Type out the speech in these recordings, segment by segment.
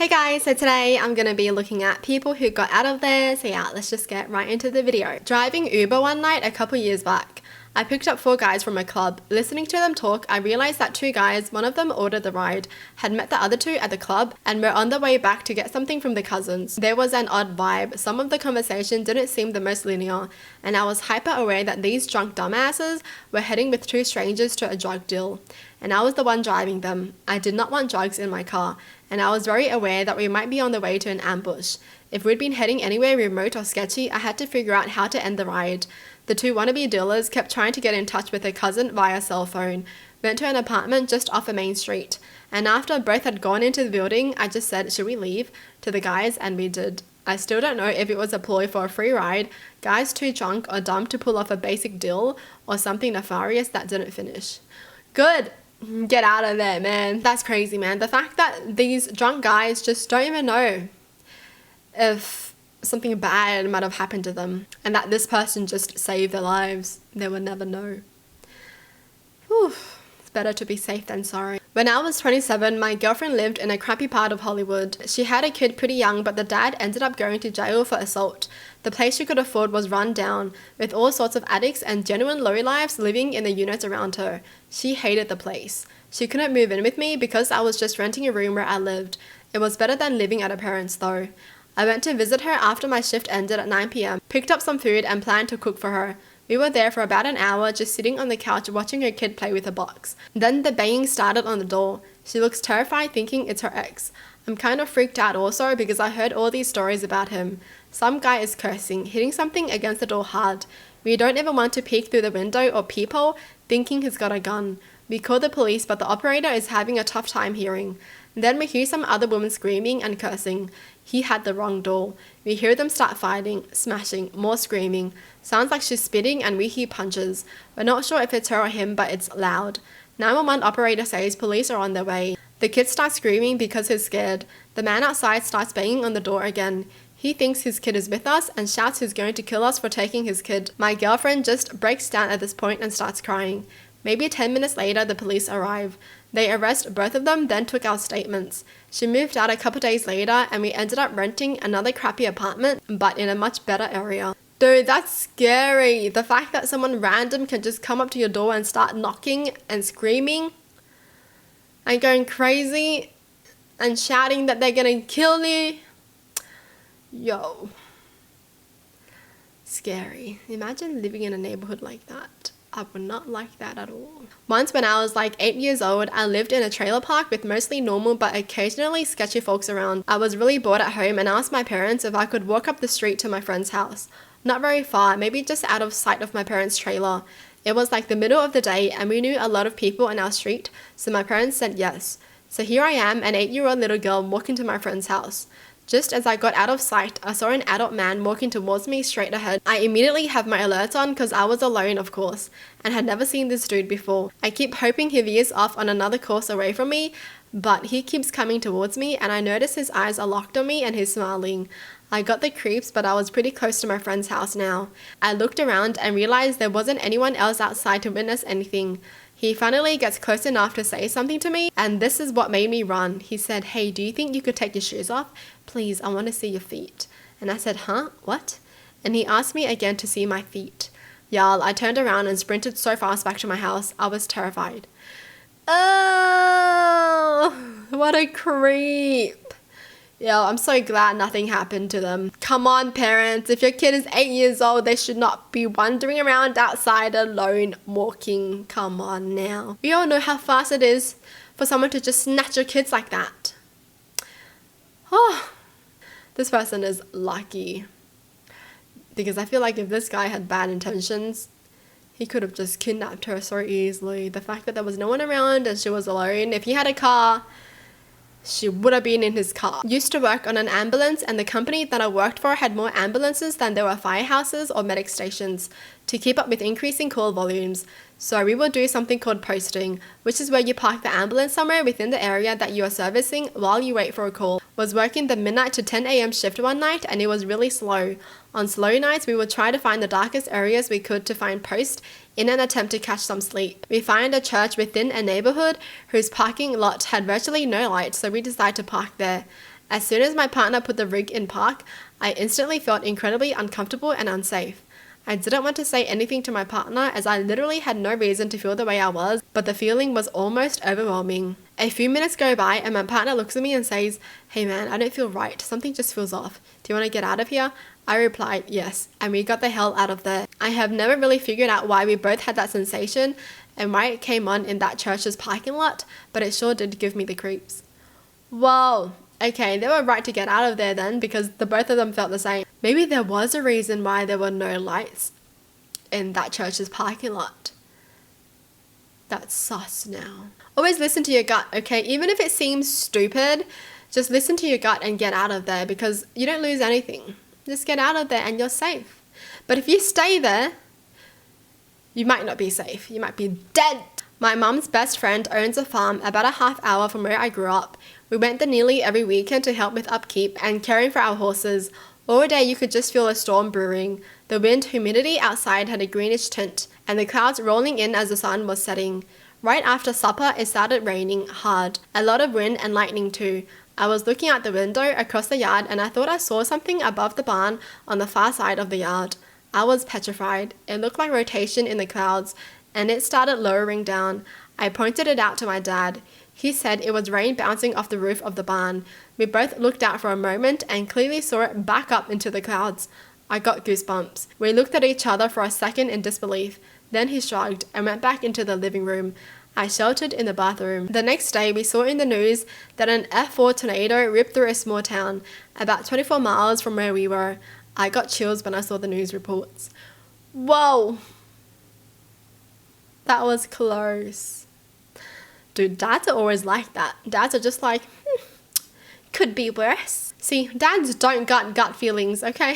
Hey guys, so today I'm going to be looking at people who got out of there. So yeah, let's just get right into the video. Driving Uber one night a couple years back, I picked up 4 guys from a club. Listening to them talk, I realized that 2 guys, one of them ordered the ride, had met the other 2 at the club and were on their way back to get something from the cousins. There was an odd vibe. Some of the conversation didn't seem the most linear, and I was hyper aware that these drunk dumbasses were heading with 2 strangers to a drug deal. And I was the one driving them. I did not want drugs in my car, and I was very aware that we might be on the way to an ambush. If we'd been heading anywhere remote or sketchy, I had to figure out how to end the ride. The 2 wannabe dealers kept trying to get in touch with their cousin via cell phone, went to an apartment just off a main street, and after both had gone into the building, I just said, "Should we leave?" to the guys, and we did. I still don't know if it was a ploy for a free ride, guys too drunk or dumb to pull off a basic deal, or something nefarious that didn't finish. Good! Get out of there, man. That's crazy, man. The fact that these drunk guys just don't even know if something bad might have happened to them, and that this person just saved their lives. They will never know. Whew. It's better to be safe than sorry. When I was 27, my girlfriend lived in a crappy part of Hollywood. She had a kid pretty young, but the dad ended up going to jail for assault. The place she could afford was run down, with all sorts of addicts and genuine lowlifes living in the units around her. She hated the place. She couldn't move in with me because I was just renting a room where I lived. It was better than living at her parents' though. I went to visit her after my shift ended at 9 p.m, picked up some food and planned to cook for her. We were there for about an hour just sitting on the couch watching her kid play with a box. Then the banging started on the door. She looks terrified thinking it's her ex. I'm kind of freaked out also because I heard all these stories about him. Some guy is cursing, hitting something against the door hard. We don't even want to peek through the window or peephole thinking he's got a gun. We call the police, but the operator is having a tough time hearing. Then we hear some other woman screaming and cursing. He had the wrong door. We hear them start fighting, smashing, more screaming. Sounds like she's spitting and we hear punches. We're not sure if it's her or him, but it's loud. 911 operator says police are on their way. The kid starts screaming because he's scared. The man outside starts banging on the door again. He thinks his kid is with us and shouts he's going to kill us for taking his kid. My girlfriend just breaks down at this point and starts crying. Maybe 10 minutes later, the police arrive. They arrest both of them, then took our statements. She moved out a couple days later and we ended up renting another crappy apartment, but in a much better area. Dude, that's scary. The fact that someone random can just come up to your door and start knocking and screaming and going crazy and shouting that they're gonna kill you. Yo. Scary. Imagine living in a neighborhood like that. I would not like that at all. Once when I was like 8 years old, I lived in a trailer park with mostly normal but occasionally sketchy folks around. I was really bored at home and asked my parents if I could walk up the street to my friend's house. Not very far, maybe just out of sight of my parents' trailer. It was like the middle of the day and we knew a lot of people in our street, so my parents said yes. So here I am, an 8-year-old little girl walking to my friend's house. Just as I got out of sight, I saw an adult man walking towards me straight ahead. I immediately have my alerts on because I was alone, of course, and had never seen this dude before. I keep hoping he veers off on another course away from me, but he keeps coming towards me and I notice his eyes are locked on me and he's smiling. I got the creeps, but I was pretty close to my friend's house now. I looked around and realized there wasn't anyone else outside to witness anything. He finally gets close enough to say something to me, and this is what made me run. He said, "Hey, do you think you could take your shoes off? Please, I want to see your feet." And I said, "Huh? What?" And he asked me again to see my feet. Y'all, I turned around and sprinted so fast back to my house. I was terrified. Oh, what a creep. Yo, I'm so glad nothing happened to them. Come on, parents. If your kid is 8 years old, they should not be wandering around outside alone, walking. Come on now. We all know how fast it is for someone to just snatch your kids like that. Oh, this person is lucky. Because I feel like if this guy had bad intentions, he could have just kidnapped her so easily. The fact that there was no one around and she was alone. If he had a car, she would have been in his car. Used to work on an ambulance, and the company that I worked for had more ambulances than there were firehouses or medic stations to keep up with increasing call volumes. So we would do something called posting, which is where you park the ambulance somewhere within the area that you are servicing while you wait for a call. Was working the midnight to 10 a.m. shift one night and it was really slow. On slow nights, we would try to find the darkest areas we could to find post in an attempt to catch some sleep. We find a church within a neighborhood whose parking lot had virtually no light, so we decided to park there. As soon as my partner put the rig in park, I instantly felt incredibly uncomfortable and unsafe. I didn't want to say anything to my partner as I literally had no reason to feel the way I was, but the feeling was almost overwhelming. A few minutes go by and my partner looks at me and says, "Hey man, I don't feel right. Something just feels off. Do you want to get out of here?" I replied, "Yes," and we got the hell out of there. I have never really figured out why we both had that sensation and why it came on in that church's parking lot, but it sure did give me the creeps. Whoa. Okay, they were right to get out of there then because the both of them felt the same. Maybe there was a reason why there were no lights in that church's parking lot. That's sus now. Always listen to your gut, okay? Even if it seems stupid, just listen to your gut and get out of there because you don't lose anything. Just get out of there and you're safe. But if you stay there, you might not be safe. You might be dead. My mum's best friend owns a farm about a half hour from where I grew up. We went there nearly every weekend to help with upkeep and caring for our horses. All day you could just feel a storm brewing. The wind humidity outside had a greenish tint, and the clouds rolling in as the sun was setting. Right after supper, it started raining hard. A lot of wind and lightning too. I was looking out the window across the yard and I thought I saw something above the barn on the far side of the yard. I was petrified. It looked like rotation in the clouds, and it started lowering down. I pointed it out to my dad. He said it was rain bouncing off the roof of the barn. We both looked out for a moment and clearly saw it back up into the clouds. I got goosebumps. We looked at each other for a second in disbelief. Then he shrugged and went back into the living room. I sheltered in the bathroom. The next day, we saw in the news that an F4 tornado ripped through a small town, about 24 miles from where we were. I got chills when I saw the news reports. Whoa! That was close. Dude, dads are always like that. Dads are just like, could be worse. See, dads don't gut feelings, okay?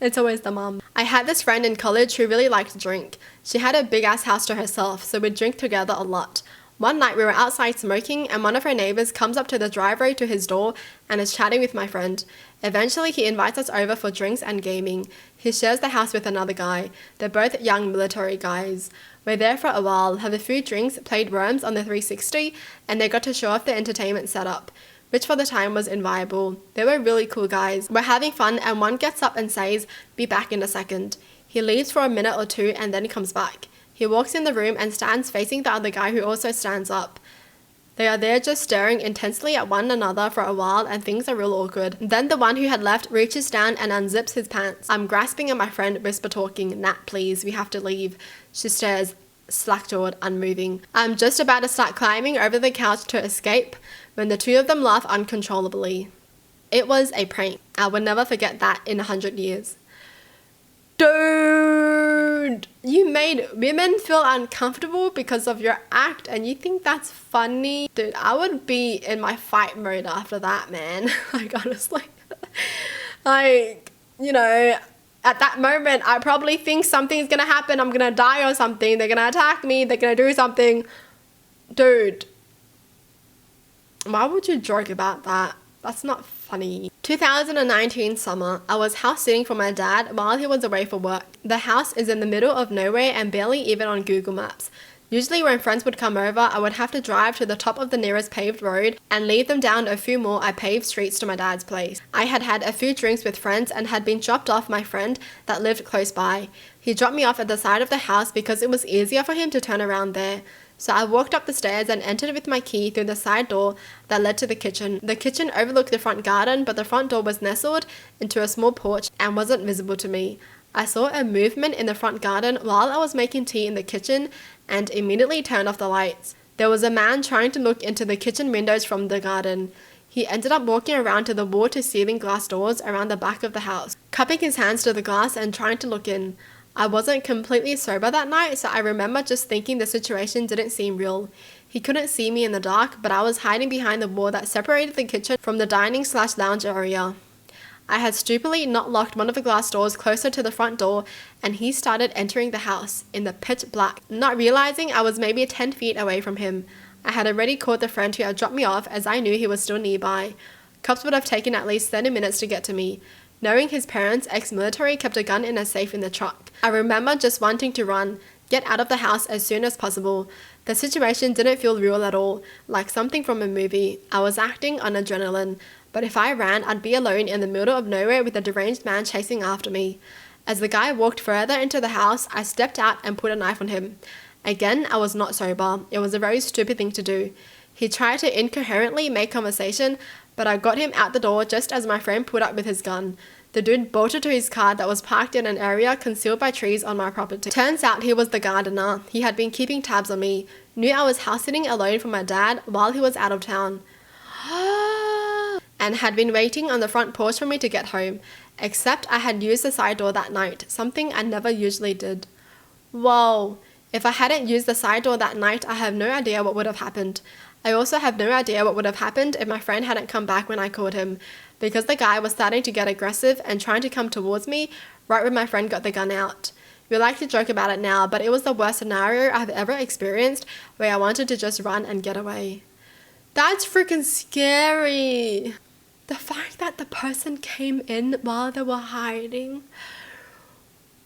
It's always the mum. I had this friend in college who really liked to drink. She had a big ass house to herself, so we'd drink together a lot. One night we were outside smoking and one of her neighbors comes up to the driveway to his door and is chatting with my friend. Eventually he invites us over for drinks and gaming. He shares the house with another guy. They're both young military guys. We're there for a while, have a few drinks, played Worms on the 360, and they got to show off the entertainment setup, which for the time was inviolable. They were really cool guys. We're having fun and one gets up and says, "Be back in a second." He leaves for a minute or two and then comes back. He walks in the room and stands facing the other guy who also stands up. They are there just staring intensely at one another for a while and things are real awkward. Then the one who had left reaches down and unzips his pants. I'm grasping at my friend, whisper talking, "Nat, please, we have to leave." She stares, slack-jawed, unmoving. I'm just about to start climbing over the couch to escape when the two of them laugh uncontrollably. It was a prank. I will never forget that in 100 years. Dude, you made women feel uncomfortable because of your act and you think that's funny? Dude, I would be in my fight mode after that, man. Like, honestly. Like, you know, at that moment, I probably think something's gonna happen. I'm gonna die or something. They're gonna attack me. They're gonna do something. Dude, why would you joke about that? That's not funny. 2019 summer, I was house sitting for my dad while he was away for work. The house is in the middle of nowhere and barely even on Google Maps. Usually when friends would come over, I would have to drive to the top of the nearest paved road and lead them down a few more paved streets to my dad's place. I had had a few drinks with friends and had been dropped off my friend that lived close by. He dropped me off at the side of the house because it was easier for him to turn around there. So I walked up the stairs and entered with my key through the side door that led to the kitchen. The kitchen overlooked the front garden, but the front door was nestled into a small porch and wasn't visible to me. I saw a movement in the front garden while I was making tea in the kitchen and immediately turned off the lights. There was a man trying to look into the kitchen windows from the garden. He ended up walking around to the wall-to-ceiling glass doors around the back of the house, cupping his hands to the glass and trying to look in. I wasn't completely sober that night, so I remember just thinking the situation didn't seem real. He couldn't see me in the dark, but I was hiding behind the wall that separated the kitchen from the dining/lounge area. I had stupidly not locked one of the glass doors closer to the front door, and he started entering the house in the pitch black, not realizing I was maybe 10 feet away from him. I had already called the friend who had dropped me off as I knew he was still nearby. Cops would have taken at least 30 minutes to get to me. Knowing his parents, ex-military, kept a gun in a safe in the truck. I remember just wanting to run, get out of the house as soon as possible. The situation didn't feel real at all, like something from a movie. I was acting on adrenaline, But if I ran, I'd be alone in the middle of nowhere with a deranged man chasing after me. As the guy walked further into the house, I stepped out and put a knife on him. Again, I was not sober. It was a very stupid thing to do. He tried to incoherently make conversation, but I got him out the door just as my friend put up with his gun. The dude bolted to his car that was parked in an area concealed by trees on my property. Turns out he was the gardener. He had been keeping tabs on me, knew I was house sitting alone for my dad while he was out of town, and had been waiting on the front porch for me to get home. Except I had used the side door that night, something I never usually did. Whoa. If I hadn't used the side door that night, I have no idea what would have happened. I also have no idea what would have happened if my friend hadn't come back when I called him, because the guy was starting to get aggressive and trying to come towards me right when my friend got the gun out. We like to joke about it now, but it was the worst scenario I've ever experienced where I wanted to just run and get away. That's freaking scary. The fact that the person came in while they were hiding.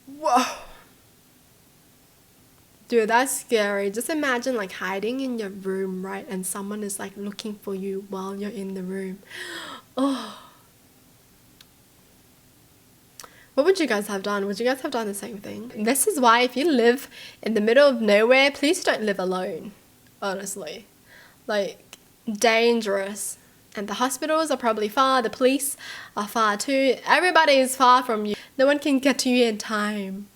Whoa. Dude, that's scary. Just imagine like hiding in your room, right? And someone is like looking for you while you're in the room. Oh. What would you guys have done? Would you guys have done the same thing? This is why if you live in the middle of nowhere, please don't live alone. Honestly. Like, dangerous. And the hospitals are probably far. The police are far too. Everybody is far from you. No one can get to you in time.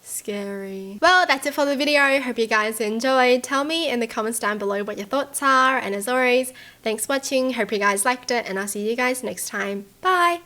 Scary. Well, that's it for the video. Hope you guys enjoyed. Tell me in the comments down below what your thoughts are. And as always, thanks for watching. Hope you guys liked it. And I'll see you guys next time. Bye.